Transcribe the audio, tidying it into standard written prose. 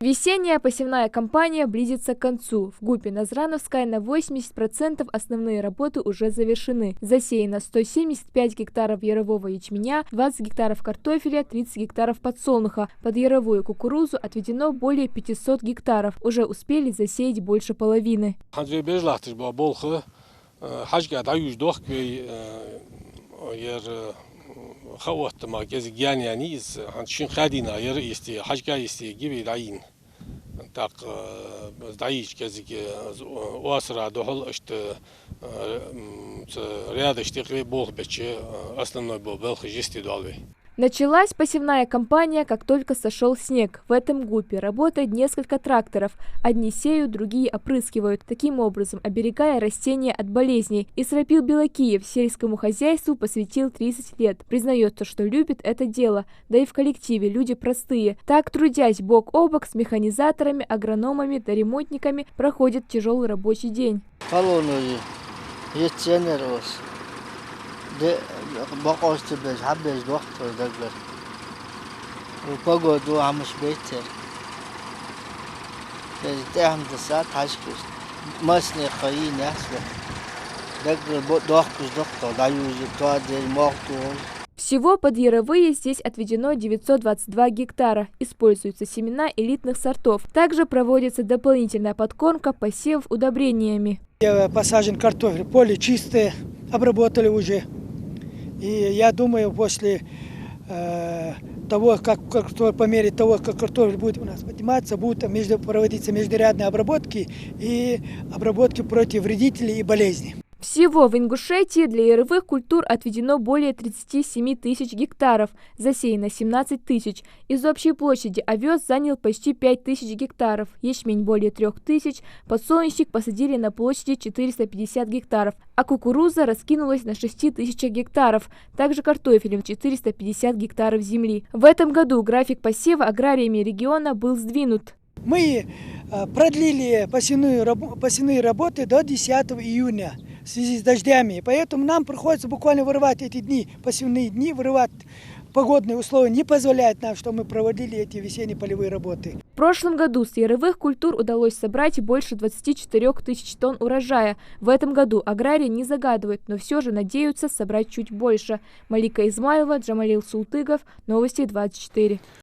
Весенняя посевная кампания близится к концу. В ГУПе Назрановская на 80% основные работы уже завершены. Засеяно 175 гектаров ярового ячменя, 20 гектаров картофеля, 30 гектаров подсолнуха. Под яровую кукурузу отведено более 500 гектаров. Уже успели засеять больше половины. Так, сдаич кезики уасра дохол, что ряда штекли бог бече основной был жести долой. Началась посевная кампания, как только сошел снег. В этом ГУПе работает несколько тракторов. Одни сеют, другие опрыскивают, таким образом оберегая растения от болезней. Исрапил Белокиев сельскому хозяйству посвятил 30 лет. Признается, что любит это дело. Да и в коллективе люди простые. Так, трудясь бок о бок с механизаторами, агрономами да ремонтниками, проходит тяжелый рабочий день. بقاست بس حبش وقت دقر وبقعد وعمش بيتر تهم تسات حشكش مسني خيين يحسب دقر ضحكش دكتور دايوجي تواجه الموقتول. Всего под яровые здесь отведено 922 гектара. Используются семена элитных сортов. Также проводится дополнительная подкормка посевов удобрениями. Посажен картофель, поле чистое, обработали уже. И я думаю, после того, по мере того, как картофель будет у нас подниматься, будут проводиться междурядные обработки и обработки против вредителей и болезней. Всего в Ингушетии для яровых культур отведено более 37 тысяч гектаров, засеяно 17 тысяч. Из общей площади овес занял почти 5 тысяч гектаров, ячмень более 3 тысяч, подсолнечник посадили на площади 450 гектаров, а кукуруза раскинулась на 6 тысячах гектаров, также картофелем 450 гектаров земли. В этом году график посева аграриями региона был сдвинут. Мы продлили посевные работы до 10 июня. В связи с дождями. Поэтому нам приходится буквально вырывать эти дни, посевные дни, вырывать. Погодные условия не позволяют нам, что мы проводили эти весенние полевые работы. В прошлом году с яровых культур удалось собрать больше 24 тысяч тонн урожая. В этом году аграрии не загадывают, но все же надеются собрать чуть больше. Малика Измайлова, Джамалил Султыгов, Новости 24.